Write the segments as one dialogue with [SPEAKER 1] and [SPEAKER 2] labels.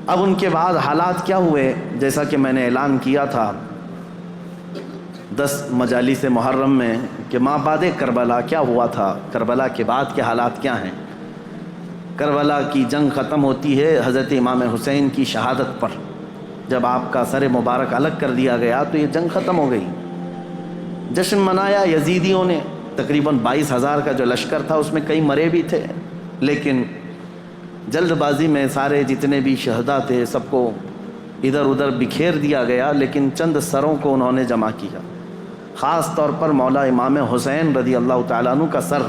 [SPEAKER 1] اب ان کے بعد حالات کیا ہوئے، جیسا کہ میں نے اعلان کیا تھا 10 مجالس محرم میں کہ ما بعد کربلا کیا ہوا تھا، کربلا کے بعد کے حالات کیا ہیں۔ کربلا کی جنگ ختم ہوتی ہے حضرت امام حسین کی شہادت پر، جب آپ کا سر مبارک الگ کر دیا گیا تو یہ جنگ ختم ہو گئی۔ جشن منایا یزیدیوں نے، تقریباً 22,000 کا جو لشکر تھا اس میں کئی مرے بھی تھے، لیکن جلد بازی میں سارے جتنے بھی شہداء تھے سب کو ادھر ادھر بکھیر دیا گیا، لیکن چند سروں کو انہوں نے جمع کیا، خاص طور پر مولا امام حسین رضی اللہ تعالیٰ عنہ کا سر،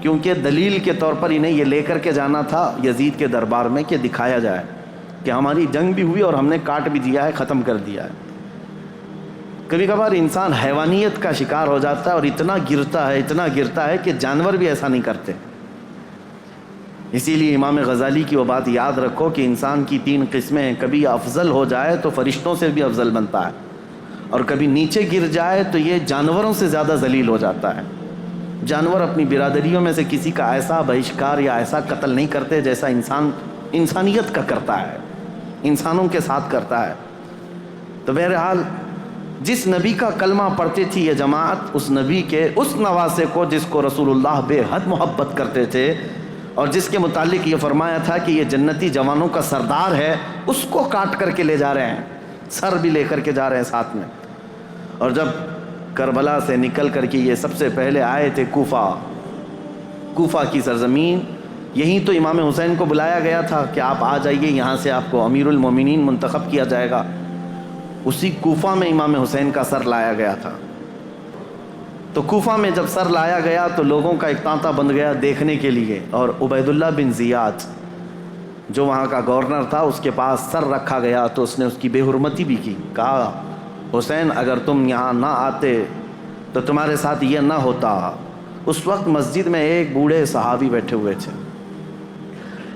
[SPEAKER 1] کیونکہ دلیل کے طور پر انہیں یہ لے کر کے جانا تھا یزید کے دربار میں کہ دکھایا جائے کہ ہماری جنگ بھی ہوئی اور ہم نے کاٹ بھی دیا ہے، ختم کر دیا ہے۔ کبھی کبھار انسان حیوانیت کا شکار ہو جاتا ہے اور اتنا گرتا ہے کہ جانور بھی ایسا نہیں کرتے۔ اسی لیے امام غزالی کی وہ بات یاد رکھو کہ انسان کی 3 قسمیں ہیں، کبھی افضل ہو جائے تو فرشتوں سے بھی افضل بنتا ہے، اور کبھی نیچے گر جائے تو یہ جانوروں سے زیادہ ذلیل ہو جاتا ہے۔ جانور اپنی برادریوں میں سے کسی کا ایسا بہشکار یا ایسا قتل نہیں کرتے جیسا انسان انسانیت کا کرتا ہے، انسانوں کے ساتھ کرتا ہے۔ تو بہرحال جس نبی کا کلمہ پڑھتی تھی یہ جماعت، اس نبی کے اس نواسے کو جس کو رسول اللہ بے حد محبت کرتے تھے اور جس کے متعلق یہ فرمایا تھا کہ یہ جنتی جوانوں کا سردار ہے، اس کو کاٹ کر کے لے جا رہے ہیں، سر بھی لے کر کے جا رہے ہیں ساتھ میں۔ اور جب کربلا سے نکل کر کے یہ سب سے پہلے آئے تھے کوفہ کی سرزمین، یہیں تو امام حسین کو بلایا گیا تھا کہ آپ آ جائیے، یہاں سے آپ کو امیر المومنین منتخب کیا جائے گا۔ اسی کوفہ میں امام حسین کا سر لایا گیا تھا۔ تو کوفہ میں جب سر لایا گیا تو لوگوں کا ایک تانتا بن گیا دیکھنے کے لیے، اور عبید اللہ بن زیاد جو وہاں کا گورنر تھا اس کے پاس سر رکھا گیا تو اس نے اس کی بے حرمتی بھی کی، کہا حسین اگر تم یہاں نہ آتے تو تمہارے ساتھ یہ نہ ہوتا۔ اس وقت مسجد میں ایک بوڑھے صحابی بیٹھے ہوئے تھے۔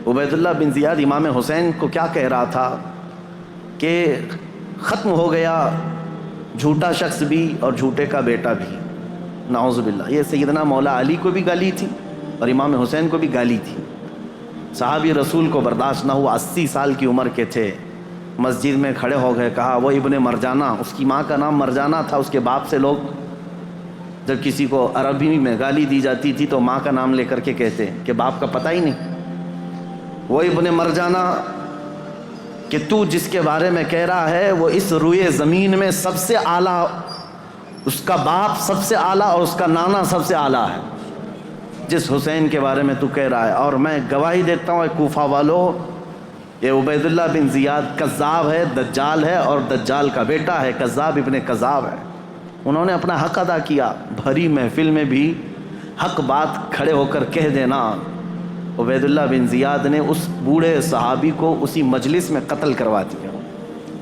[SPEAKER 1] عبید اللہ بن زیاد امام حسین کو کیا کہہ رہا تھا کہ ختم ہو گیا جھوٹا شخص بھی اور جھوٹے کا بیٹا بھی، نعوذ باللہ۔ یہ سیدنا مولا علی کو بھی گالی تھی اور امام حسین کو بھی گالی تھی۔ صحابی رسول کو برداشت نہ ہوا، 80 سال کی عمر کے تھے، مسجد میں کھڑے ہو گئے، کہا وہ ابن مرجانہ، اس کی ماں کا نام مرجانہ تھا، اس کے باپ سے لوگ جب کسی کو عربی میں گالی دی جاتی تھی تو ماں کا نام لے کر کے کہتے کہ باپ کا پتہ ہی نہیں۔ وہ ابن مرجانہ کہ تو جس کے بارے میں کہہ رہا ہے وہ اس روئے زمین میں سب سے اعلیٰ، اس کا باپ سب سے اعلیٰ اور اس کا نانا سب سے اعلیٰ ہے، جس حسین کے بارے میں تو کہہ رہا ہے، اور میں گواہی دیتا ہوں اے کوفہ والوں، یہ عبید اللہ بن زیاد کذاب ہے، دجال ہے اور دجال کا بیٹا ہے، کذاب ابن کذاب ہے۔ انہوں نے اپنا حق ادا کیا، بھری محفل میں بھی حق بات کھڑے ہو کر کہہ دینا۔ عبید اللہ بن زیاد نے اس بوڑھے صحابی کو اسی مجلس میں قتل کروا دیا،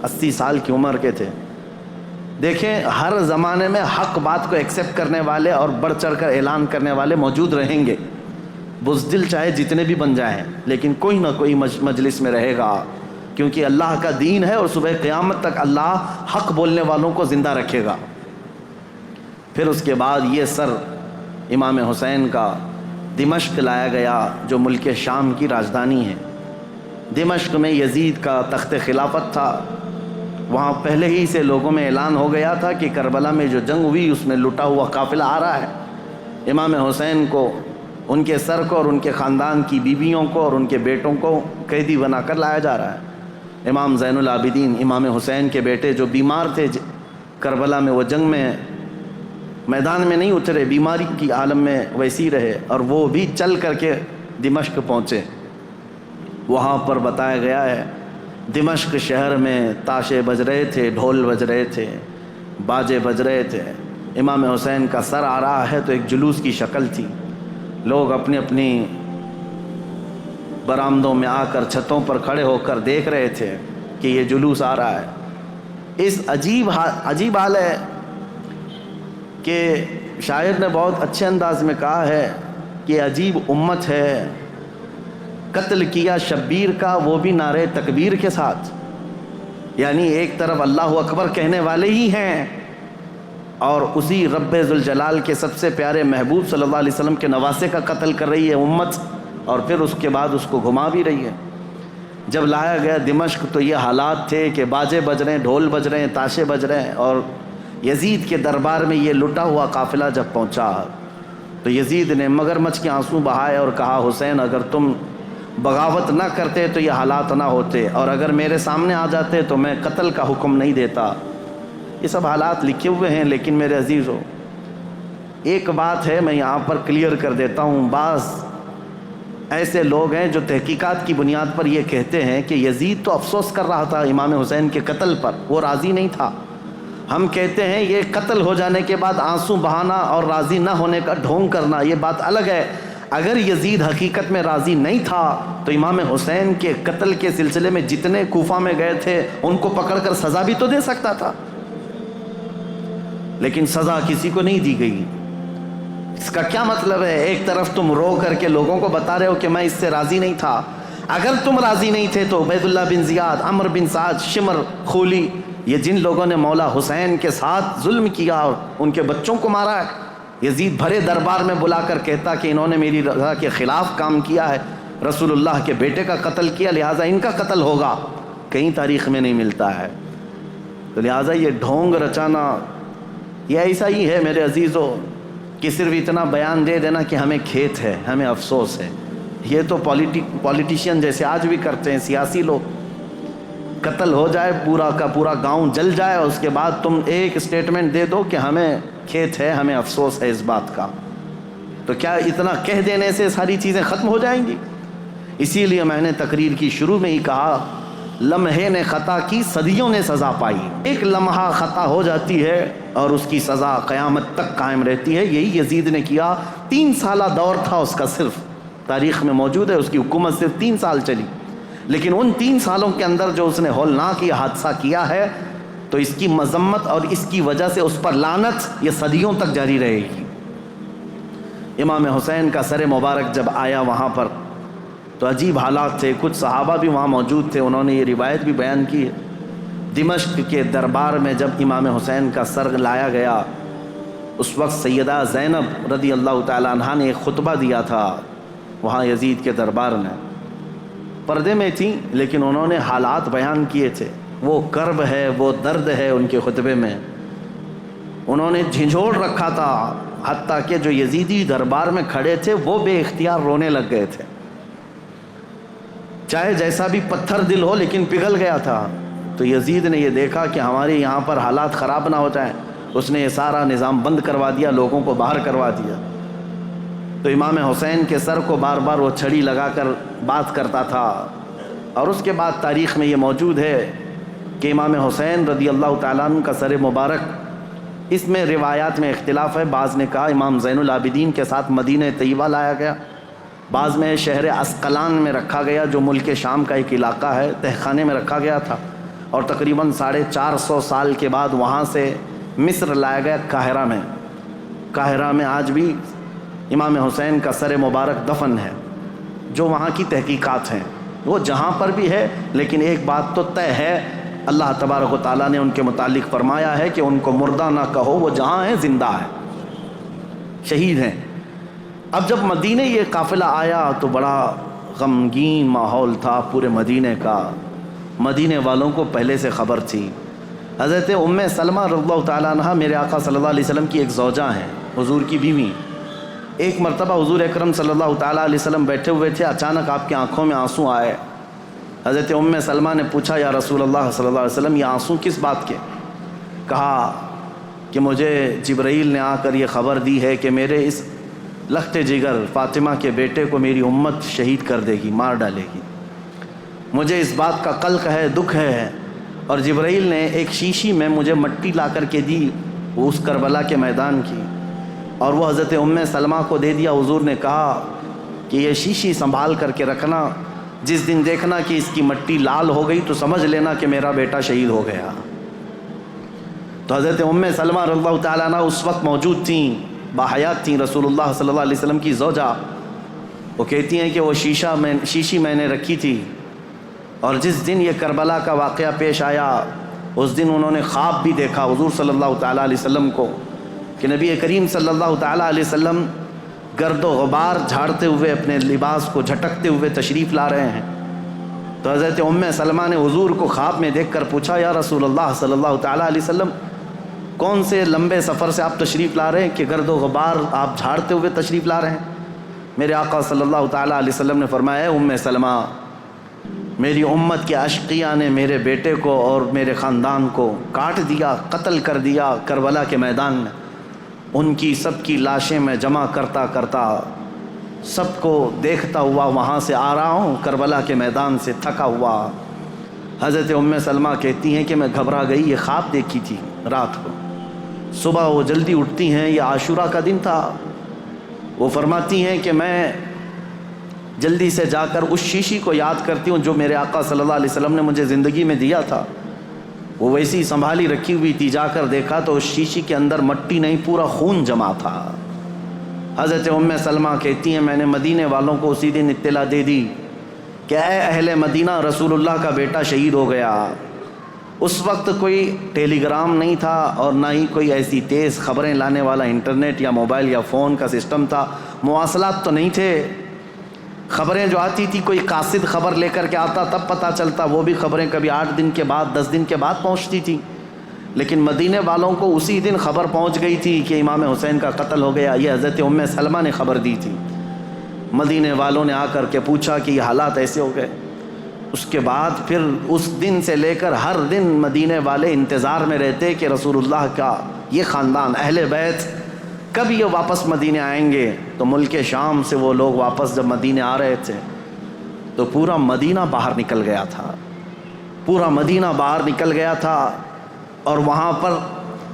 [SPEAKER 1] 80 سال کی عمر کے تھے۔ دیکھیں ہر زمانے میں حق بات کو ایکسیپٹ کرنے والے اور بڑھ چڑھ کر اعلان کرنے والے موجود رہیں گے، بزدل چاہے جتنے بھی بن جائیں، لیکن کوئی نہ کوئی مجلس میں رہے گا، کیونکہ اللہ کا دین ہے اور صبح قیامت تک اللہ حق بولنے والوں کو زندہ رکھے گا۔ پھر اس کے بعد یہ سر امام حسین کا دمشق لایا گیا جو ملک شام کی راجدھانی ہے۔ دمشق میں یزید کا تخت خلافت تھا، وہاں پہلے ہی سے لوگوں میں اعلان ہو گیا تھا کہ کربلا میں جو جنگ ہوئی اس میں لٹا ہوا قافلہ آ رہا ہے، امام حسین کو، ان کے سر کو اور ان کے خاندان کی بیویوں کو اور ان کے بیٹوں کو قیدی بنا کر لایا جا رہا ہے۔ امام زین العابدین امام حسین کے بیٹے جو بیمار تھے کربلا میں، وہ جنگ میں میدان میں نہیں اترے، بیماری کی عالم میں ویسی رہے، اور وہ بھی چل کر کے دمشق پہنچے۔ وہاں پر بتایا گیا ہے دمشق شہر میں تاشے بج رہے تھے، ڈھول بج رہے تھے، باجے بج رہے تھے، امام حسین کا سر آ رہا ہے تو ایک جلوس کی شکل تھی، لوگ اپنی اپنی برآمدوں میں آ کر چھتوں پر کھڑے ہو کر دیکھ رہے تھے کہ یہ جلوس آ رہا ہے۔ اس عجیب حال ہے کہ شاعر نے بہت اچھے انداز میں کہا ہے کہ عجیب امت ہے، قتل کیا شبیر کا وہ بھی نعرے تکبیر کے ساتھ، یعنی ایک طرف اللہ اکبر کہنے والے ہی ہیں اور اسی رب ذوالجلال کے سب سے پیارے محبوب صلی اللہ علیہ وسلم کے نواسے کا قتل کر رہی ہے امت، اور پھر اس کے بعد اس کو گھما بھی رہی ہے۔ جب لایا گیا دمشق تو یہ حالات تھے کہ باجے بج رہے ہیں، ڈھول بج رہے ہیں، تاشے بج رہے ہیں، اور یزید کے دربار میں یہ لٹا ہوا قافلہ جب پہنچا تو یزید نے مگرمچھ کے آنسو بہائے اور کہا حسین اگر تم بغاوت نہ کرتے تو یہ حالات نہ ہوتے، اور اگر میرے سامنے آ جاتے تو میں قتل کا حکم نہیں دیتا۔ یہ سب حالات لکھے ہوئے ہیں، لیکن میرے عزیزو ایک بات ہے میں یہاں پر کلیئر کر دیتا ہوں۔ بعض ایسے لوگ ہیں جو تحقیقات کی بنیاد پر یہ کہتے ہیں کہ یزید تو افسوس کر رہا تھا امام حسین کے قتل پر، وہ راضی نہیں تھا۔ ہم کہتے ہیں یہ قتل ہو جانے کے بعد آنسو بہانا اور راضی نہ ہونے کا ڈھونگ کرنا یہ بات الگ ہے۔ اگر یزید حقیقت میں راضی نہیں تھا تو امام حسین کے قتل کے سلسلے میں جتنے کوفہ میں گئے تھے ان کو پکڑ کر سزا بھی تو دے سکتا تھا، لیکن سزا کسی کو نہیں دی گئی۔ اس کا کیا مطلب ہے؟ ایک طرف تم رو کر کے لوگوں کو بتا رہے ہو کہ میں اس سے راضی نہیں تھا۔ اگر تم راضی نہیں تھے تو عبید اللہ بن زیاد، عمرو بن سعد، شمر، خولی، یہ جن لوگوں نے مولا حسین کے ساتھ ظلم کیا اور ان کے بچوں کو مارا ہے، یزید بھرے دربار میں بلا کر کہتا کہ انہوں نے میری رضا کے خلاف کام کیا ہے، رسول اللہ کے بیٹے کا قتل کیا، لہٰذا ان کا قتل ہوگا، کہیں تاریخ میں نہیں ملتا ہے۔ تو لہٰذا یہ ڈھونگ رچانا یہ ایسا ہی ہے میرے عزیزو کہ صرف اتنا بیان دے دینا کہ ہمیں کھیت ہے، ہمیں افسوس ہے۔ یہ تو پولیٹیشین جیسے آج بھی کرتے ہیں، سیاسی لوگ، قتل ہو جائے پورا کا پورا گاؤں جل جائے اور اس کے بعد تم ایک اسٹیٹمنٹ دے دو کہ ہمیں کھیت ہے، ہمیں افسوس ہے اس بات کا۔ تو کیا اتنا کہہ دینے سے ساری چیزیں ختم ہو جائیں گی؟ اسی لیے میں نے تقریر کی شروع میں ہی کہا لمحے نے خطا کی صدیوں نے سزا پائی۔ ایک لمحہ خطا ہو جاتی ہے اور اس کی سزا قیامت تک قائم رہتی ہے۔ یہی یزید نے کیا۔ 3 سالہ دور تھا اس کا، صرف تاریخ میں موجود ہے، اس کی حکومت صرف 3 سال چلی، لیکن ان 3 سالوں کے اندر جو اس نے ہولناک یہ حادثہ کیا ہے تو اس کی مذمت اور اس کی وجہ سے اس پر لعنت یہ صدیوں تک جاری رہے گی۔ امام حسین کا سر مبارک جب آیا وہاں پر تو عجیب حالات تھے، کچھ صحابہ بھی وہاں موجود تھے، انہوں نے یہ روایت بھی بیان کی ہے۔ دمشق کے دربار میں جب امام حسین کا سر لایا گیا اس وقت سیدہ زینب رضی اللہ تعالیٰ عنہ نے ایک خطبہ دیا تھا وہاں یزید کے دربار میں، پردے میں تھیں لیکن انہوں نے حالات بیان کیے تھے، وہ کرب ہے، وہ درد ہے ان کے خطبے میں، انہوں نے جھنجھوڑ رکھا تھا، حتیٰ کہ جو یزیدی دربار میں کھڑے تھے وہ بے اختیار رونے لگ گئے تھے، چاہے جیسا بھی پتھر دل ہو لیکن پگھل گیا تھا۔ تو یزید نے یہ دیکھا کہ ہمارے یہاں پر حالات خراب نہ ہو جائیں، اس نے یہ سارا نظام بند کروا دیا، لوگوں کو باہر کروا دیا۔ تو امام حسین کے سر کو بار بار وہ چھڑی لگا کر بات کرتا تھا، اور اس کے بعد تاریخ میں یہ موجود ہے کہ امام حسین رضی اللہ تعالیٰ عنہ کا سر مبارک، اس میں روایات میں اختلاف ہے، بعض نے کہا امام زین العابدین کے ساتھ مدینہ طیبہ لایا گیا، بعض میں شہر عسقلان میں رکھا گیا جو ملک شام کا ایک علاقہ ہے، تہخانے میں رکھا گیا تھا، اور تقریباً 450 سال کے بعد وہاں سے مصر لایا گیا قاہرہ میں۔ قاہرہ میں آج بھی امام حسین کا سر مبارک دفن ہے، جو وہاں کی تحقیقات ہیں وہ جہاں پر بھی ہے، لیکن ایک بات تو طے ہے، اللہ تبارک و تعالیٰ نے ان کے متعلق فرمایا ہے کہ ان کو مردہ نہ کہو، وہ جہاں ہیں زندہ ہیں، شہید ہیں۔ اب جب مدینے یہ قافلہ آیا تو بڑا غمگین ماحول تھا پورے مدینے کا، مدینے والوں کو پہلے سے خبر تھی۔ حضرت ام سلمہ رضی اللہ تعالیٰ عنہ میرے آقا صلی اللہ علیہ وسلم کی ایک زوجہ ہیں، حضور کی بیوی۔ ایک مرتبہ حضور اکرم صلی اللہ تعالیٰ علیہ وسلم بیٹھے ہوئے تھے، اچانک آپ کی آنکھوں میں آنسو آئے۔ حضرت ام سلمہ نے پوچھا یا رسول اللہ صلی اللہ علیہ وسلم یہ آنسو کس بات کے؟ کہا کہ مجھے جبرائیل نے آ کر یہ خبر دی ہے کہ میرے اس لخت جگر فاطمہ کے بیٹے کو میری امت شہید کر دے گی، مار ڈالے گی، مجھے اس بات کا قلق ہے، دکھ ہے۔ اور جبرائیل نے ایک شیشی میں مجھے مٹی لا کر کے دی اس کربلا کے میدان کی، اور وہ حضرت ام سلمہ کو دے دیا۔ حضور نے کہا کہ یہ شیشی سنبھال کر کے رکھنا، جس دن دیکھنا کہ اس کی مٹی لال ہو گئی تو سمجھ لینا کہ میرا بیٹا شہید ہو گیا۔ تو حضرت ام سلمہ رضی اللہ تعالیٰ عنہ اس وقت موجود تھیں، باحیات تھیں، رسول اللہ صلی اللہ علیہ وسلم کی زوجہ۔ وہ کہتی ہیں کہ وہ شیشی میں نے رکھی تھی، اور جس دن یہ کربلا کا واقعہ پیش آیا اس دن انہوں نے خواب بھی دیکھا حضور صلی اللہ تعالیٰ علیہ وسلم کو کہ نبی کریم صلی اللہ تعالیٰ علیہ وسلم گرد و غبار جھاڑتے ہوئے اپنے لباس کو جھٹکتے ہوئے تشریف لا رہے ہیں، تو حضرت ام سلمہ نے حضور کو خواب میں دیکھ کر پوچھا، یا رسول اللہ صلی اللہ تعالیٰ علیہ وسلم، کون سے لمبے سفر سے آپ تشریف لا رہے ہیں کہ گرد و غبار آپ جھاڑتے ہوئے تشریف لا رہے ہیں؟ میرے آقا صلی اللہ تعالیٰ علیہ وسلم نے فرمایا، ام سلمہ، میری امت کے اشقیاء نے میرے بیٹے کو اور میرے خاندان کو کاٹ دیا، قتل کر دیا کربلا کے میدان میں۔ ان کی سب کی لاشیں میں جمع کرتا کرتا سب کو دیکھتا ہوا وہاں سے آ رہا ہوں، کربلا کے میدان سے تھکا ہوا۔ حضرت ام سلمہ کہتی ہیں کہ میں گھبرا گئی، یہ خواب دیکھی تھی رات کو۔ صبح وہ جلدی اٹھتی ہیں، یہ عاشورہ کا دن تھا، وہ فرماتی ہیں کہ میں جلدی سے جا کر اس شیشی کو یاد کرتی ہوں جو میرے آقا صلی اللہ علیہ وسلم نے مجھے زندگی میں دیا تھا، وہ ویسی سنبھالی رکھی ہوئی تھی۔ جا کر دیکھا تو اس شیشی کے اندر مٹی نہیں، پورا خون جمع تھا۔ حضرت ام سلمہ کہتی ہیں میں نے مدینے والوں کو اسی دن اطلاع دے دی کہ اے اہل مدینہ، رسول اللہ کا بیٹا شہید ہو گیا۔ اس وقت کوئی ٹیلی گرام نہیں تھا اور نہ ہی کوئی ایسی تیز خبریں لانے والا انٹرنیٹ یا موبائل یا فون کا سسٹم تھا، مواصلات تو نہیں تھے۔ خبریں جو آتی تھی کوئی قاصد خبر لے کر کے آتا تب پتہ چلتا، وہ بھی خبریں کبھی 8 دن کے بعد 10 دن کے بعد پہنچتی تھی۔ لیکن مدینے والوں کو اسی دن خبر پہنچ گئی تھی کہ امام حسین کا قتل ہو گیا۔ یہ حضرت ام سلمہ نے خبر دی تھی۔ مدینے والوں نے آ کر کے پوچھا کہ یہ حالات ایسے ہو گئے۔ اس کے بعد پھر اس دن سے لے کر ہر دن مدینے والے انتظار میں رہتے کہ رسول اللہ کا یہ خاندان اہل بیت کب یہ واپس مدینے آئیں گے۔ تو ملک شام سے وہ لوگ واپس جب مدینے آ رہے تھے تو پورا مدینہ باہر نکل گیا تھا، پورا مدینہ باہر نکل گیا تھا۔ اور وہاں پر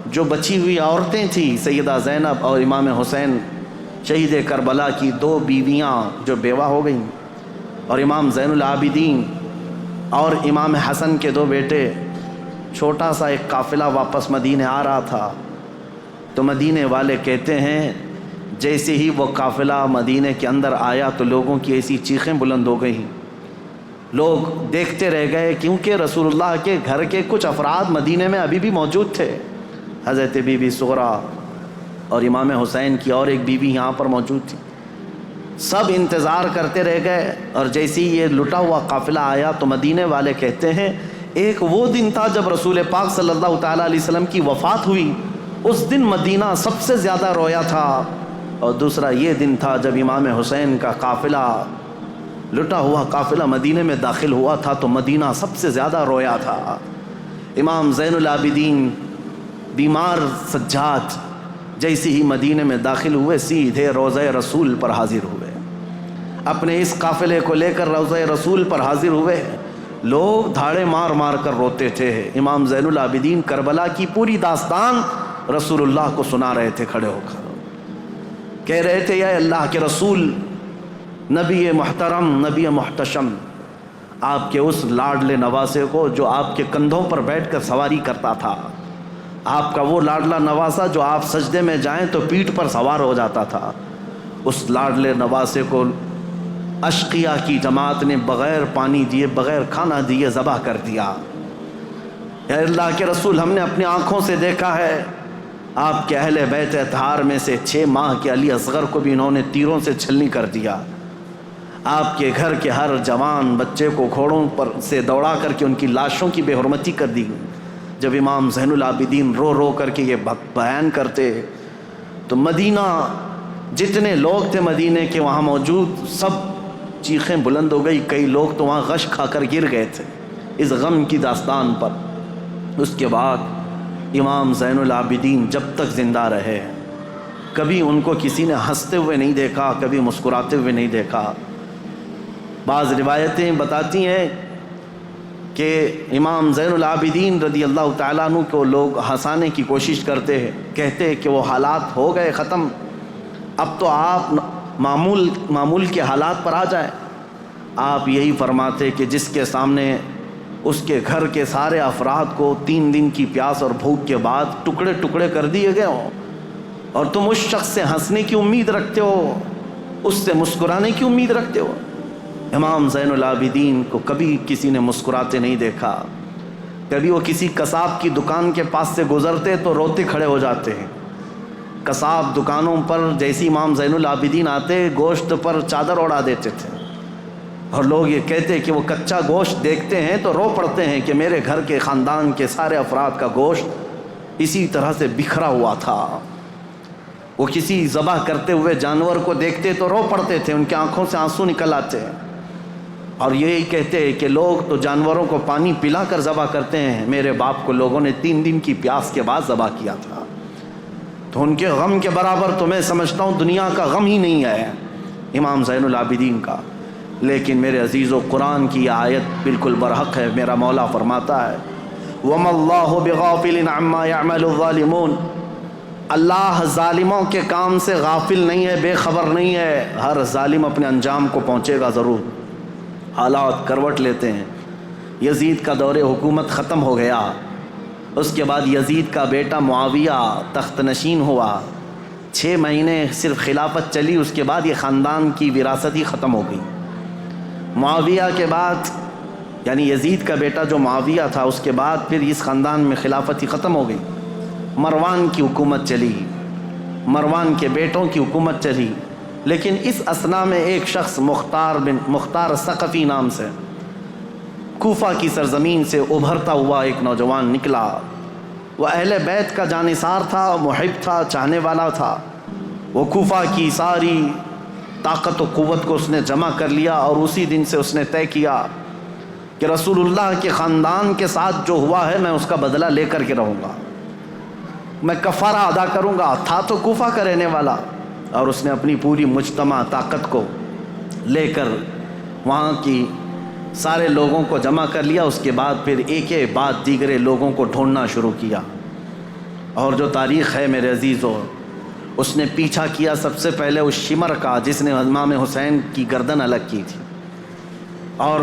[SPEAKER 1] جو بچی ہوئی عورتیں تھیں، سیدہ زینب اور امام حسین شہید کربلا کی 2 بیویاں جو بیوہ ہو گئیں، اور امام زین العابدین اور امام حسن کے 2 بیٹے، چھوٹا سا ایک قافلہ واپس مدینے آ رہا تھا۔ تو مدینے والے کہتے ہیں جیسے ہی وہ قافلہ مدینے کے اندر آیا تو لوگوں کی ایسی چیخیں بلند ہو گئیں، لوگ دیکھتے رہ گئے، کیونکہ رسول اللہ کے گھر کے کچھ افراد مدینے میں ابھی بھی موجود تھے۔ حضرت بی بی سغرا اور امام حسین کی اور ایک بیوی یہاں پر موجود تھی۔ سب انتظار کرتے رہ گئے، اور جیسے ہی یہ لٹا ہوا قافلہ آیا تو مدینے والے کہتے ہیں ایک وہ دن تھا جب رسول پاک صلی اللہ تعالیٰ علیہ وسلم کی وفات ہوئی، اس دن مدینہ سب سے زیادہ رویا تھا، اور دوسرا یہ دن تھا جب امام حسین کا قافلہ، لٹا ہوا قافلہ مدینے میں داخل ہوا تھا تو مدینہ سب سے زیادہ رویا تھا۔ امام زین العابدین بیمار سجاد جیسے ہی مدینے میں داخل ہوئے سیدھے روضہ رسول پر حاضر ہوئے، اپنے اس قافلے کو لے کر روضہ رسول پر حاضر ہوئے۔ لوگ دھاڑے مار مار کر روتے تھے۔ امام زین العابدین کربلا کی پوری داستان رسول اللہ کو سنا رہے تھے، کھڑے ہو کر کہہ رہے تھے یا اللہ کے رسول، نبی محترم، نبی محتشم، آپ کے اس لاڈلے نواسے کو جو آپ کے کندھوں پر بیٹھ کر سواری کرتا تھا، آپ کا وہ لاڈلا نواسا جو آپ سجدے میں جائیں تو پیٹھ پر سوار ہو جاتا تھا، اس لاڈلے نواسے کو اشقیاء کی جماعت نے بغیر پانی دیے، بغیر کھانا دیے ذبح کر دیا۔ اے اللہ کے رسول، ہم نے اپنی آنکھوں سے دیکھا ہے آپ کے اہل بیت اطہار میں سے 6 ماہ کے علی اصغر کو بھی انہوں نے تیروں سے چھلنی کر دیا۔ آپ کے گھر کے ہر جوان بچے کو گھوڑوں پر سے دوڑا کر کے ان کی لاشوں کی بے حرمتی کر دی۔ جب امام زین العابدین رو رو کر کے یہ بیان کرتے تو مدینہ، جتنے لوگ تھے مدینے کے وہاں موجود، سب چیخیں بلند ہو گئی۔ کئی لوگ تو وہاں غش کھا کر گر گئے تھے اس غم کی داستان پر۔ اس کے بعد امام زین العابدین جب تک زندہ رہے کبھی ان کو کسی نے ہنستے ہوئے نہیں دیکھا، کبھی مسکراتے ہوئے نہیں دیکھا۔ بعض روایتیں بتاتی ہیں کہ امام زین العابدین رضی اللہ تعالیٰ عنہ کو لوگ ہنسانے کی کوشش کرتے ہیں، کہتے ہیں کہ وہ حالات ہو گئے ختم، اب تو آپ معمول کے حالات پر آ جائیں۔ آپ یہی فرماتے کہ جس کے سامنے اس کے گھر کے سارے افراد کو 3 دن کی پیاس اور بھوک کے بعد ٹکڑے ٹکڑے کر دیے گئے ہوں، اور تم اس شخص سے ہنسنے کی امید رکھتے ہو، اس سے مسکرانے کی امید رکھتے ہو۔ امام زین العابدین کو کبھی کسی نے مسکراتے نہیں دیکھا۔ کبھی وہ کسی قصاب کی دکان کے پاس سے گزرتے تو روتے کھڑے ہو جاتے ہیں۔ قصاب دکانوں پر جیسی امام زین العابدین آتے گوشت پر چادر اڑا دیتے تھے، اور لوگ یہ کہتے کہ وہ کچا گوشت دیکھتے ہیں تو رو پڑتے ہیں کہ میرے گھر کے خاندان کے سارے افراد کا گوشت اسی طرح سے بکھرا ہوا تھا۔ وہ کسی ذبح کرتے ہوئے جانور کو دیکھتے تو رو پڑتے تھے، ان کی آنکھوں سے آنسو نکل آتے، اور یہی کہتے ہیں کہ لوگ تو جانوروں کو پانی پلا کر ذبح کرتے ہیں، میرے باپ کو لوگوں نے 3 دن کی پیاس کے بعد ذبح کیا تھا۔ تو ان کے غم کے برابر تو میں سمجھتا ہوں دنیا کا غم ہی نہیں ہے امام زین العابدین کا۔ لیکن میرے عزیزو، قرآن کی یہ آیت بالکل برحق ہے۔ میرا مولا فرماتا ہے وَمَا اللَّهُ بِغَافِلٍ عَمَّا يَعْمَلُ الظَّالِمُونَ، اللہ ظالموں کے کام سے غافل نہیں ہے، بے خبر نہیں ہے۔ ہر ظالم اپنے انجام کو پہنچے گا ضرور۔ حالات کروٹ لیتے ہیں۔ یزید کا دور حکومت ختم ہو گیا، اس کے بعد یزید کا بیٹا معاویہ تخت نشین ہوا۔ 6 مہینے صرف خلافت چلی، اس کے بعد یہ خاندان کی وراثت ہی ختم ہو گئی۔ معاویہ کے بعد، یعنی یزید کا بیٹا جو معاویہ تھا، اس کے بعد پھر اس خاندان میں خلافت ہی ختم ہو گئی۔ مروان کی حکومت چلی، مروان کے بیٹوں کی حکومت چلی، لیکن اس اثنا میں ایک شخص مختار ثقفی نام سے کوفہ کی سرزمین سے ابھرتا ہوا ایک نوجوان نکلا۔ وہ اہل بیت کا جانثار تھا، محب تھا، چاہنے والا تھا۔ وہ کوفہ کی ساری طاقت و قوت کو اس نے جمع کر لیا، اور اسی دن سے اس نے طے کیا کہ رسول اللہ کے خاندان کے ساتھ جو ہوا ہے میں اس کا بدلہ لے کر کے رہوں گا، میں کفارہ ادا کروں گا۔ تھا تو کوفہ کا رہنے والا، اور اس نے اپنی پوری مجتمع طاقت کو لے کر وہاں کی سارے لوگوں کو جمع کر لیا۔ اس کے بعد پھر ایک ایک بعد دیگرے لوگوں کو ڈھونڈنا شروع کیا۔ اور جو تاریخ ہے میرے عزیزو، اس نے پیچھا کیا سب سے پہلے اس شمر کا جس نے امام حسین کی گردن الگ کی تھی۔ اور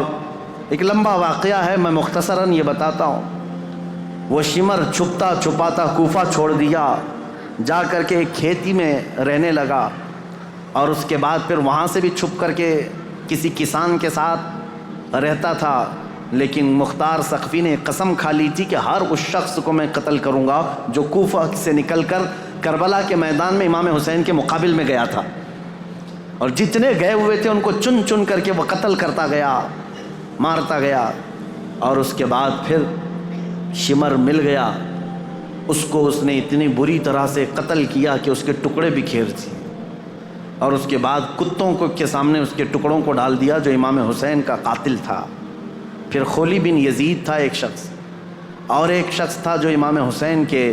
[SPEAKER 1] ایک لمبا واقعہ ہے، میں مختصراً یہ بتاتا ہوں۔ وہ شمر چھپتا چھپاتا کوفہ چھوڑ دیا، جا کر کے ایک کھیتی میں رہنے لگا، اور اس کے بعد پھر وہاں سے بھی چھپ کر کے کسی کسان کے ساتھ رہتا تھا۔ لیکن مختار ثقفی نے قسم کھا لی تھی کہ ہر اس شخص کو میں قتل کروں گا جو کوفہ سے نکل کر کربلا کے میدان میں امام حسین کے مقابل میں گیا تھا، اور جتنے گئے ہوئے تھے ان کو چن چن کر کے وہ قتل کرتا گیا، مارتا گیا۔ اور اس کے بعد پھر شمر مل گیا، اس کو اس نے اتنی بری طرح سے قتل کیا کہ اس کے ٹکڑے بکھیر دیے، اور اس کے بعد کتوں کو کے سامنے اس کے ٹکڑوں کو ڈال دیا جو امام حسین کا قاتل تھا۔ پھر خولی بن یزید تھا ایک شخص، اور ایک شخص تھا جو امام حسین کے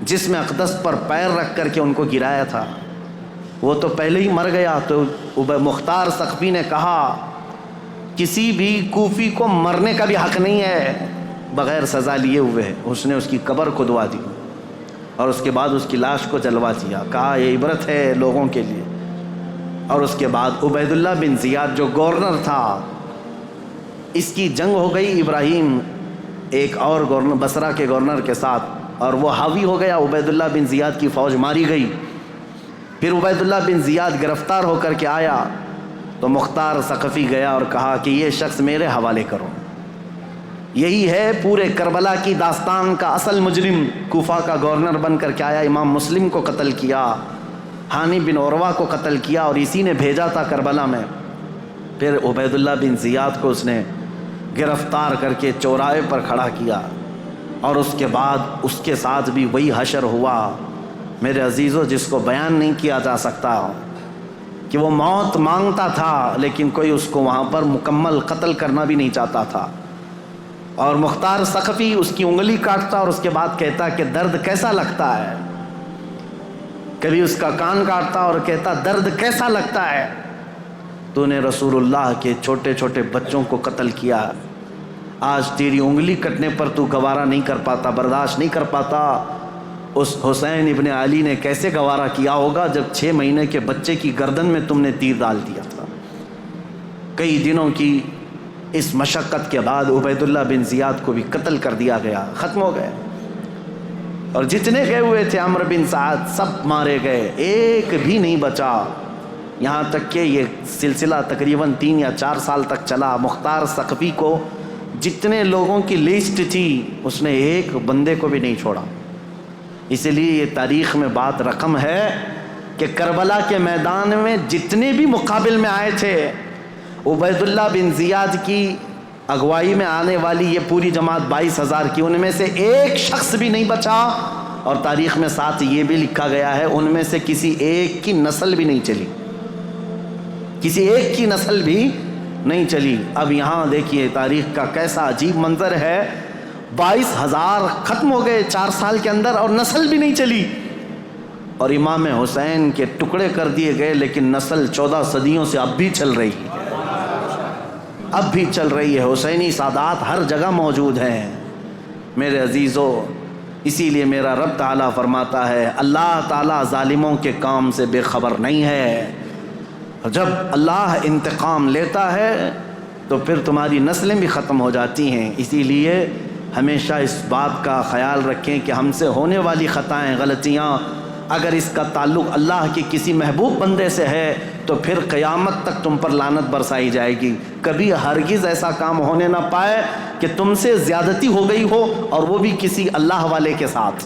[SPEAKER 1] جسم اقدس پر پیر رکھ کر کے ان کو گرایا تھا۔ وہ تو پہلے ہی مر گیا۔ تو مختار ثقفی نے کہا کسی بھی کوفی کو مرنے کا بھی حق نہیں ہے بغیر سزا لیے ہوئے۔ اس نے اس کی قبر کھدوا دی، اور اس کے بعد اس کی لاش کو جلوا دیا، کہا یہ عبرت ہے لوگوں کے لیے۔ اور اس کے بعد عبید اللہ بن زیاد جو گورنر تھا، اس کی جنگ ہو گئی ابراہیم ایک اور گورنر بصرہ کے گورنر کے ساتھ، اور وہ حاوی ہو گیا۔ عبید اللہ بن زیاد کی فوج ماری گئی۔ پھر عبید اللہ بن زیاد گرفتار ہو کر کے آیا تو مختار ثقفی گیا اور کہا کہ یہ شخص میرے حوالے کرو۔ یہی ہے پورے کربلا کی داستان کا اصل مجرم۔ کوفہ کا گورنر بن کر کے آیا، امام مسلم کو قتل کیا، ہانی بن عروہ کو قتل کیا، اور اسی نے بھیجا تھا کربلا میں۔ پھر عبید اللہ بن زیاد کو اس نے گرفتار کر کے چوراہے پر کھڑا کیا، اور اس کے بعد اس کے ساتھ بھی وہی حشر ہوا میرے عزیزو، جس کو بیان نہیں کیا جا سکتا کہ وہ موت مانگتا تھا لیکن کوئی اس کو وہاں پر مکمل قتل کرنا بھی نہیں چاہتا تھا۔ اور مختار ثقفی اس کی انگلی کاٹتا اور اس کے بعد کہتا کہ درد کیسا لگتا ہے، کبھی اس کا کان کاٹتا اور کہتا درد کیسا لگتا ہے، تو نے رسول اللہ کے چھوٹے چھوٹے بچوں کو قتل کیا، آج تیری انگلی کٹنے پر تو گوارہ نہیں کر پاتا، برداشت نہیں کر پاتا۔ اس حسین ابن علی نے کیسے گوارہ کیا ہوگا جب 6 مہینے کے بچے کی گردن میں تم نے تیر ڈال دیا تھا۔ کئی دنوں کی اس مشقت کے بعد عبید اللہ بن زیاد کو بھی قتل کر دیا گیا، ختم ہو گئے، اور جتنے گئے ہوئے تھے عمرو بن سعد سب مارے گئے، ایک بھی نہیں بچا۔ یہاں تک کہ یہ سلسلہ تقریباً 3 یا 4 سال تک چلا۔ مختار ثقفی کو جتنے لوگوں کی لسٹ تھی اس نے ایک بندے کو بھی نہیں چھوڑا۔ اسی لیے یہ تاریخ میں بات رقم ہے کہ کربلا کے میدان میں جتنے بھی مقابل میں آئے تھے عبید اللہ بن زیاد کی اگوائی میں آنے والی یہ پوری جماعت 22,000 کی، ان میں سے ایک شخص بھی نہیں بچا، اور تاریخ میں ساتھ یہ بھی لکھا گیا ہے ان میں سے کسی ایک کی نسل بھی نہیں چلی، کسی ایک کی نسل بھی نہیں چلی۔ اب یہاں دیکھیے تاریخ کا کیسا عجیب منظر ہے، 22,000 ختم ہو گئے 4 سال کے اندر اور نسل بھی نہیں چلی، اور امام حسین کے ٹکڑے کر دیے گئے، لیکن نسل 14 صدیوں سے اب بھی چل رہی ہے، اب بھی چل رہی ہے۔ حسینی سادات ہر جگہ موجود ہیں میرے عزیزو۔ اسی لیے میرا رب تعالیٰ فرماتا ہے اللہ تعالیٰ ظالموں کے کام سے بے خبر نہیں ہے، جب اللہ انتقام لیتا ہے تو پھر تمہاری نسلیں بھی ختم ہو جاتی ہیں۔ اسی لیے ہمیشہ اس بات کا خیال رکھیں کہ ہم سے ہونے والی خطائیں، غلطیاں، اگر اس کا تعلق اللہ کے کسی محبوب بندے سے ہے تو پھر قیامت تک تم پر لعنت برسائی جائے گی۔ کبھی ہرگز ایسا کام ہونے نہ پائے کہ تم سے زیادتی ہو گئی ہو اور وہ بھی کسی اللہ والے کے ساتھ۔